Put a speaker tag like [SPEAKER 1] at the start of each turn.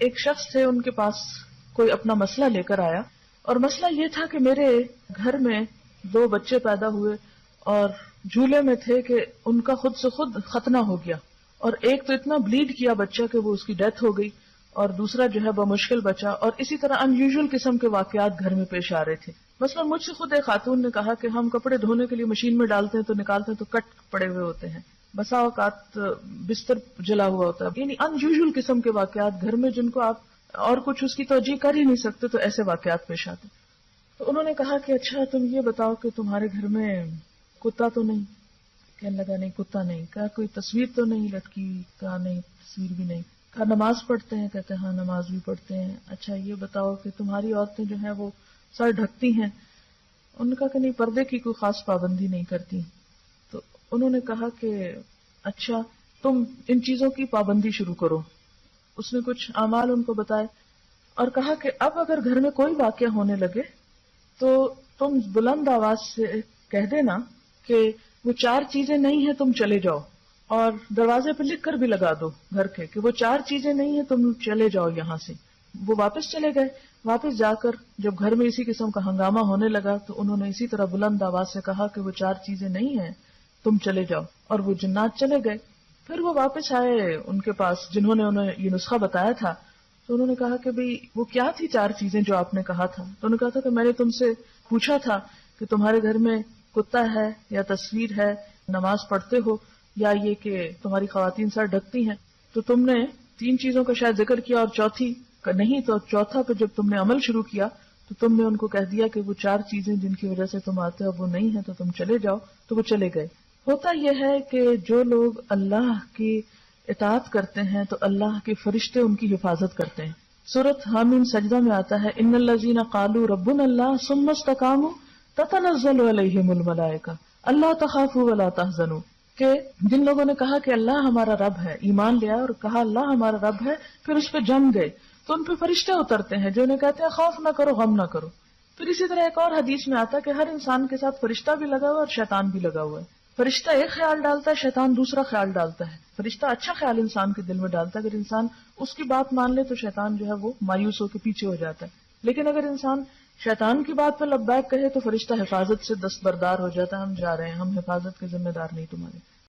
[SPEAKER 1] ایک شخص تھے، ان کے پاس کوئی اپنا مسئلہ لے کر آیا، اور مسئلہ یہ تھا کہ میرے گھر میں 2 بچے پیدا ہوئے اور جھولے میں تھے کہ ان کا خود سے خود ختنہ ہو گیا، اور ایک تو اتنا بلیڈ کیا بچہ کہ وہ اس کی ڈیتھ ہو گئی، اور دوسرا جو ہے بمشکل بچا، اور اسی طرح ان یوزول قسم کے واقعات گھر میں پیش آ رہے تھے۔ مثلا مجھ سے خود ایک خاتون نے کہا کہ ہم کپڑے دھونے کے لیے مشین میں ڈالتے ہیں تو نکالتے ہیں تو کٹ پڑے ہوئے ہوتے ہیں، بسا اوقات بستر جلا ہوا ہوتا ہے، یعنی ان یوزول قسم کے واقعات گھر میں جن کو آپ اور کچھ اس کی توجہ کر ہی نہیں سکتے، تو ایسے واقعات پیش آتے۔ تو انہوں نے کہا کہ اچھا تم یہ بتاؤ کہ تمہارے گھر میں کتا تو نہیں؟ کہنے لگا نہیں کتا نہیں۔ کہا کوئی تصویر تو نہیں لٹکی؟ کہا نہیں تصویر بھی نہیں۔ کہا نماز پڑھتے ہیں؟ کہتے ہیں ہاں نماز بھی پڑھتے ہیں۔ اچھا یہ بتاؤ کہ تمہاری عورتیں جو ہیں وہ سر ڈھکتی ہیں؟ انہوں نے کہا کہ نہیں پردے کی کوئی خاص پابندی نہیں کرتی۔ تو انہوں نے کہا کہ اچھا تم ان چیزوں کی پابندی شروع کرو۔ اس نے کچھ اعمال ان کو بتائے اور کہا کہ اب اگر گھر میں کوئی واقعہ ہونے لگے تو تم بلند آواز سے کہہ دینا کہ وہ 4 چیزیں نہیں ہیں تم چلے جاؤ، اور دروازے پہ لکھ کر بھی لگا دو گھر کے کہ وہ 4 چیزیں نہیں ہیں تم چلے جاؤ یہاں سے۔ وہ واپس چلے گئے، واپس جا کر جب گھر میں اسی قسم کا ہنگامہ ہونے لگا تو انہوں نے اسی طرح بلند آواز سے کہا کہ وہ 4 چیزیں نہیں ہیں تم چلے جاؤ، اور وہ جنات چلے گئے۔ پھر وہ واپس آئے ان کے پاس جنہوں نے انہیں یہ نسخہ بتایا تھا، تو انہوں نے کہا کہ بھئی وہ کیا تھی 4 چیزیں جو آپ نے کہا تھا؟ تو انہوں نے کہا تھا کہ میں نے تم سے پوچھا تھا کہ تمہارے گھر میں کتا ہے یا تصویر ہے، نماز پڑھتے ہو، یا یہ کہ تمہاری خواتین سر ڈھکتی ہیں، تو تم نے 3 چیزوں کا شاید ذکر کیا اور چوتھی کا نہیں، تو چوتھا پہ جب تم نے عمل شروع کیا تو تم نے ان کو کہہ دیا کہ وہ 4 چیزیں جن کی وجہ سے تم آتے ہو وہ نہیں ہیں تو تم چلے جاؤ، تو وہ چلے گئے۔ ہوتا یہ ہے کہ جو لوگ اللہ کی اطاعت کرتے ہیں تو اللہ کے فرشتے ان کی حفاظت کرتے ہیں۔ سورۃ حامیم سجدہ میں آتا ہے ان الذین قالوا ربنا اللہ ثم استقاموا تتنزل علیہم الملائکہ اللہ تخافوا ولا تحزنوا، کہ جن لوگوں نے کہا کہ اللہ ہمارا رب ہے، ایمان لیا اور کہا اللہ ہمارا رب ہے، پھر اس پہ جم گئے تو ان پہ فرشتے اترتے ہیں جو انہیں کہتے ہیں خوف نہ کرو غم نہ کرو۔ پھر اسی طرح ایک اور حدیث میں آتا ہے کہ ہر انسان کے ساتھ فرشتہ بھی لگا ہوا ہے اور شیطان بھی لگا ہوا ہے۔ فرشتہ ایک خیال ڈالتا ہے، شیطان دوسرا خیال ڈالتا ہے۔ فرشتہ اچھا خیال انسان کے دل میں ڈالتا ہے، اگر انسان اس کی بات مان لے تو شیطان جو ہے وہ مایوس ہو کے پیچھے ہو جاتا ہے، لیکن اگر انسان شیطان کی بات پہ لبیک کہے تو فرشتہ حفاظت سے دستبردار ہو جاتا ہے، ہم جا رہے ہیں، ہم حفاظت کے ذمہ دار نہیں تمہارے۔